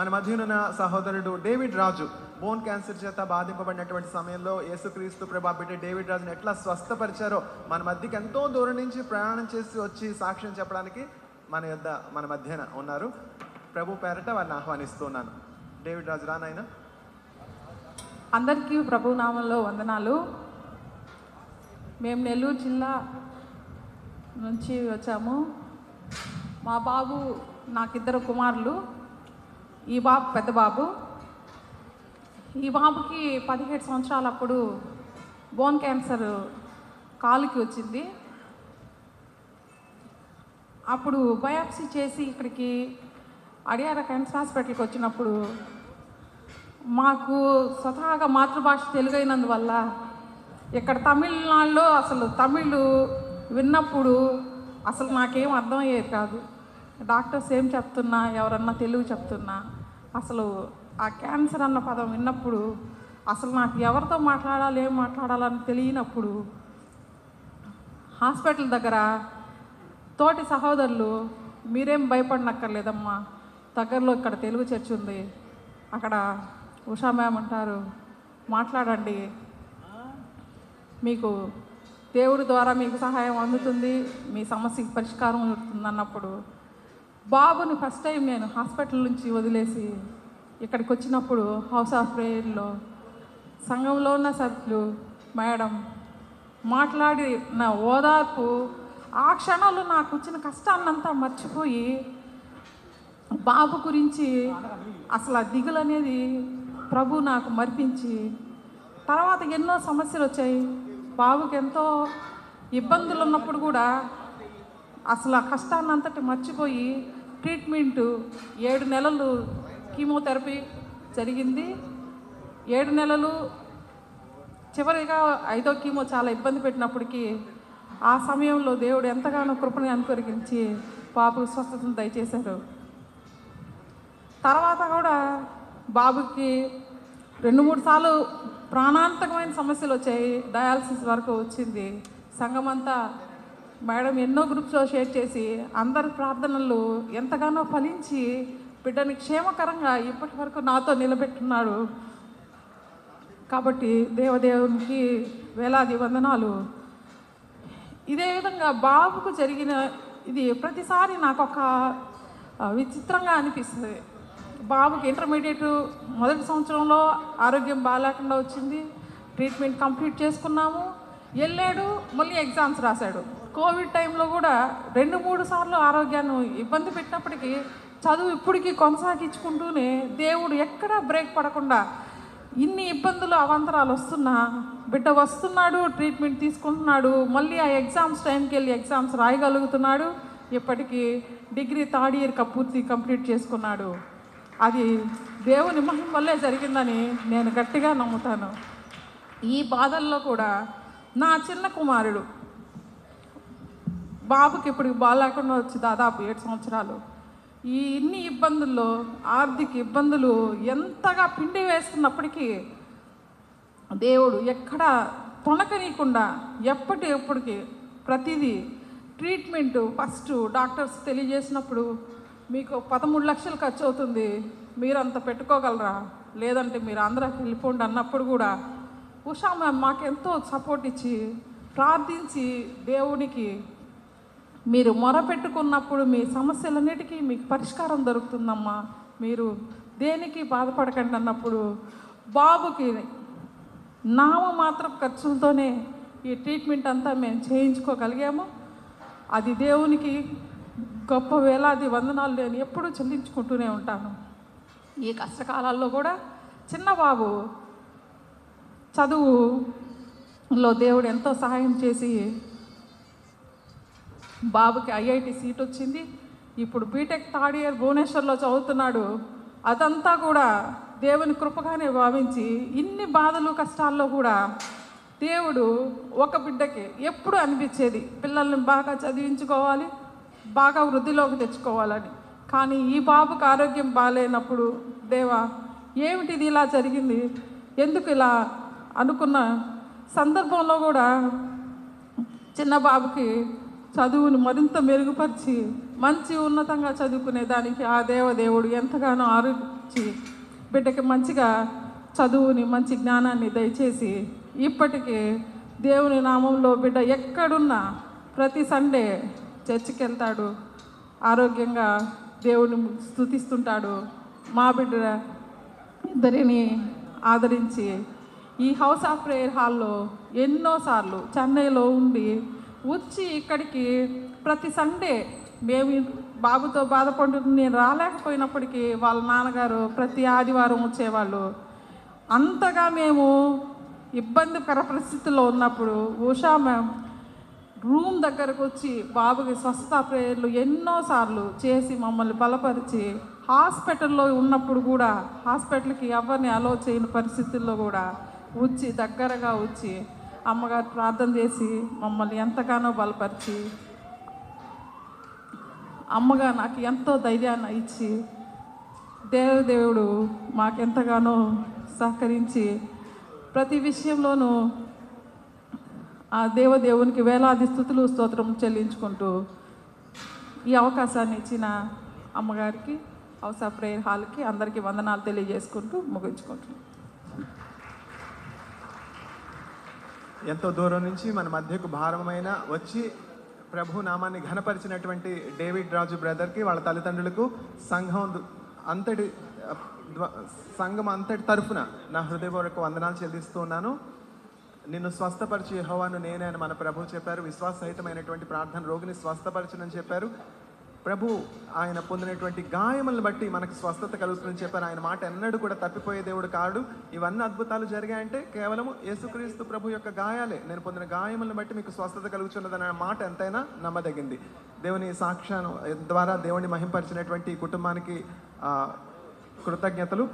మన మధ్యనున్న సహోదరుడు డేవిడ్ రాజు బోన్ క్యాన్సర్ చేత బాధింపబడినటువంటి సమయంలో యేసుక్రీస్తు ప్రభు బిడ్డ డేవిడ్ రాజుని ఎట్లా స్వస్థపరిచారో మన మధ్యకి ఎంతో దూరం నుంచి ప్రయాణం చేసి వచ్చి సాక్ష్యం చెప్పడానికి మన మధ్యన ఉన్నారు. ప్రభు పేరట వారిని ఆహ్వానిస్తున్నాను. డేవిడ్ రాజు రానాయన. అందరికీ ప్రభు నామంలో వందనాలు. మేము నెల్లూరు జిల్లా నుంచి వచ్చాము. మా బాబు, నాకిద్దరు కుమారులు. ఈ బాబు పెద్ద బాబు. ఈ బాబుకి 17 సంవత్సరాలప్పుడు బోన్ క్యాన్సర్ కాలుకి వచ్చింది. అప్పుడు బయాప్సీ చేసి ఇక్కడికి అడియార క్యాన్సర్ హాస్పిటల్కి వచ్చినప్పుడు మాకు స్వతహాగా మాతృభాష తెలుగు అయినందువల్ల ఇక్కడ తమిళనాడులో అసలు తమిళ్ విన్నప్పుడు అసలు నాకేం అర్థమయ్యేది కాదు. డాక్టర్స్ ఏం చెప్తున్నా, ఎవరన్నా తెలుగు చెప్తున్నా, అసలు ఆ క్యాన్సర్ అన్న పదం విన్నప్పుడు అసలు నాకు ఎవరితో మాట్లాడాలి, ఏం మాట్లాడాలని తెలియనప్పుడు హాస్పిటల్ దగ్గర తోటి సహోదరులు, మీరేం భయపడనక్కర్లేదమ్మా, దగ్గరలో ఇక్కడ తెలుగు చర్చ్ ఉంది, అక్కడ ఉషా మ్యామ్ అంటారు, మాట్లాడండి, మీకు దేవుడి ద్వారా మీకు సహాయం అందుతుంది, మీ సమస్యకి పరిష్కారం అవుతుంది అన్నప్పుడు బాబుని ఫస్ట్ టైం నేను హాస్పిటల్ నుంచి వదిలేసి ఇక్కడికి వచ్చినప్పుడు హౌస్ ఆఫ్ ప్రేయర్లో సంఘంలో ఉన్న సభ్యులు మేడం మాట్లాడి నా ఓదార్పు, ఆ క్షణంలో నాకు వచ్చిన కష్టాన్నంతా మర్చిపోయి బాబు గురించి అసలు ఆ దిగులు అనేది ప్రభు నాకు మర్పించి, తర్వాత ఎన్నో సమస్యలు వచ్చాయి. బాబుకి ఎంతో ఇబ్బందులు ఉన్నప్పుడు కూడా అసలు ఆ కష్టాన్నంతటి మర్చిపోయి ట్రీట్మెంటు 7 నెలలు కీమోథెరపీ జరిగింది. 7 నెలలు చివరిగా 5వ కీమో చాలా ఇబ్బంది పెట్టినప్పటికీ ఆ సమయంలో దేవుడు ఎంతగానో కృపని అనుకరించి బాబుకు స్వస్థతను దయచేశారు. తర్వాత కూడా బాబుకి 2-3 సార్లు ప్రాణాంతకమైన సమస్యలు వచ్చాయి. డయాలసిస్ వరకు వచ్చింది. సంఘమంతా మేడం ఎన్నో గ్రూప్స్లో షేర్ చేసి అందరి ప్రార్థనలు ఎంతగానో ఫలించి బిడ్డని క్షేమకరంగా ఇప్పటి వరకు నాతో నిలబెట్టున్నాడు. కాబట్టి దేవదేవునికి వేలాది వందనాలు. ఇదే విధంగా బాబుకు జరిగిన ఇది ప్రతిసారి నాకు ఒక విచిత్రంగా అనిపిస్తుంది. బాబుకి ఇంటర్మీడియట్ మొదటి సంవత్సరంలో ఆరోగ్యం బాగాలేకుండా వచ్చింది. ట్రీట్మెంట్ కంప్లీట్ చేసుకున్నాము. వెళ్ళాడు, మళ్ళీ ఎగ్జామ్స్ రాశాడు. కోవిడ్ టైంలో కూడా 2-3 సార్లు ఆరోగ్యాన్ని ఇబ్బంది పెట్టినప్పటికీ చదువు ఇప్పటికీ కొనసాగించుకుంటూనే దేవుడు ఎక్కడా బ్రేక్ పడకుండా ఇన్ని ఇబ్బందులు అవాంతరాలు వస్తున్నా బిడ్డ వస్తున్నాడు, ట్రీట్మెంట్ తీసుకుంటున్నాడు, మళ్ళీ ఆ ఎగ్జామ్స్ టైంకి వెళ్ళి ఎగ్జామ్స్ రాయగలుగుతున్నాడు. ఇప్పటికీ డిగ్రీ 3rd ఇయర్ కంప్లీట్ చేసుకున్నాడు. అది దేవుని మహిమ వల్లే జరిగిందని నేను గట్టిగా నమ్ముతాను. ఈ బాధల్లో కూడా నా చిన్న కుమారుడు బాబుకి ఇప్పుడు బాగాలేకుండా వచ్చి దాదాపు 7 సంవత్సరాలు. ఈ ఇన్ని ఇబ్బందుల్లో ఆర్థిక ఇబ్బందులు ఎంతగా పిండి వేస్తున్నప్పటికీ దేవుడు ఎక్కడ తొణకనీయకుండా ఎప్పటికి ప్రతిదీ ట్రీట్మెంటు ఫస్ట్ డాక్టర్స్ తెలియజేసినప్పుడు మీకు 13 లక్షలు ఖర్చు అవుతుంది, మీరంత పెట్టుకోగలరా, లేదంటే మీరు ఆంధ్రాకి వెళ్ళిపోండి అన్నప్పుడు కూడా ఉషా మ్యామ్ మాకెంతో సపోర్ట్ ఇచ్చి ప్రార్థించి దేవునికి మీరు మొరపెట్టుకున్నప్పుడు మీ సమస్యలన్నిటికీ మీకు పరిష్కారం దొరుకుతుందమ్మా, మీరు దేనికి బాధపడకండి అన్నప్పుడు బాబుకి నామమాత్రం ఖర్చులతోనే ఈ ట్రీట్మెంట్ అంతా మేము చేయించుకోగలిగాము. అది దేవునికి గొప్ప వేలాది వందనాలు నేను ఎప్పుడూ చెల్లించుకుంటూనే ఉంటాను. ఈ కష్టకాలాల్లో కూడా చిన్న బాబు చదువులో దేవుడు ఎంతో సహాయం చేసి బాబుకి ఐఐటి సీట్ వచ్చింది. ఇప్పుడు బీటెక్ 3rd ఇయర్ భువనేశ్వర్లో చదువుతున్నాడు. అదంతా కూడా దేవుని కృపగానే భావించి ఇన్ని బాధలు కష్టాల్లో కూడా దేవుడు ఒక బిడ్డకి ఎప్పుడు అనిపించేది పిల్లల్ని బాగా చదివించుకోవాలి, బాగా వృద్ధిలోకి తెచ్చుకోవాలని. కానీ ఈ బాబుకి ఆరోగ్యం బాగాలేనప్పుడు దేవా ఏమిటిది ఇలా జరిగింది, ఎందుకు ఇలా అనుకున్న సందర్భంలో కూడా చిన్న బాబుకి చదువుని మరింత మెరుగుపరిచి మంచి ఉన్నతంగా చదువుకునే దానికి ఆ దేవదేవుడు ఎంతగానో ఆరోగ్యించి బిడ్డకి మంచిగా చదువుని మంచి జ్ఞానాన్ని దయచేసి ఇప్పటికీ దేవుని నామంలో బిడ్డ ఎక్కడున్నా ప్రతి సండే చర్చికి వెళ్తాడు, ఆరోగ్యంగా దేవుని స్తుతిస్తుంటాడు. మా బిడ్డ ఇద్దరిని ఆదరించి ఈ హౌస్ ఆఫ్ ప్రేయర్ హాల్లో ఎన్నోసార్లు చెన్నైలో ఉండి వచ్చి ఇక్కడికి ప్రతి సండే మేము బాబుతో బాధపడుతూ నేను రాలేకపోయినప్పటికీ వాళ్ళ నాన్నగారు ప్రతి ఆదివారం వచ్చేవాళ్ళు. అంతగా మేము ఇబ్బందికర పరిస్థితుల్లో ఉన్నప్పుడు ఉషా మ్యామ్ రూమ్ దగ్గరకు వచ్చి బాబుకి స్వస్థ ప్రేయర్లు ఎన్నోసార్లు చేసి మమ్మల్ని బలపరిచి హాస్పిటల్లో ఉన్నప్పుడు కూడా హాస్పిటల్కి ఎవరిని అలో చేయని పరిస్థితుల్లో కూడా వచ్చి దగ్గరగా వచ్చి అమ్మగారు ప్రార్థన చేసి మమ్మల్ని ఎంతగానో బలపరిచి అమ్మగా నాకు ఎంతో ధైర్యాన్ని ఇచ్చి దేవుడు మాకెంతగానో సహకరించి ప్రతి విషయంలోనూ ఆ దేవునికి వేలాది స్తుతులు స్తోత్రం చెల్లించుకుంటూ ఈ అవకాశాన్ని ఇచ్చిన అమ్మగారికి హౌస్ ఆఫ్ ప్రేయర్ హాల్కి అందరికీ వందనాలు తెలియజేసుకుంటూ ముగించుకుంటున్నాం. ఎంతో దూరం నుంచి మన మధ్యకు భారమైన వచ్చి ప్రభు నామాన్ని ఘనపరిచినటువంటి డేవిడ్ రాజు బ్రదర్కి, వాళ్ళ తల్లిదండ్రులకు, సంఘం అంతటి తరఫున నా హృదయపూర్వక వందనాలు చెల్లిస్తూ ఉన్నాను. నిన్ను స్వస్థపరిచి యెహోవాను నేనే అని మన ప్రభు చెప్పారు. విశ్వాససహితమైనటువంటి ప్రార్థన రోగిని స్వస్థపరచునని చెప్పారు. ప్రభు ఆయన పొందినటువంటి గాయములను బట్టి మనకు స్వస్థత కలుగుతుందని చెప్పారు. ఆయన మాట ఎన్నడూ కూడా తప్పిపోయే దేవుడు కాడు. ఇవన్నీ అద్భుతాలు జరిగాయంటే కేవలం యేసుక్రీస్తు ప్రభు యొక్క గాయాలే. నేను పొందిన గాయములను బట్టి మీకు స్వస్థత కలుగుతున్నదన్న మాట ఎంతైనా నమ్మదగింది. దేవుని సాక్ష్యం ద్వారా దేవుని మహింపరిచినటువంటి కుటుంబానికి కృతజ్ఞతలు.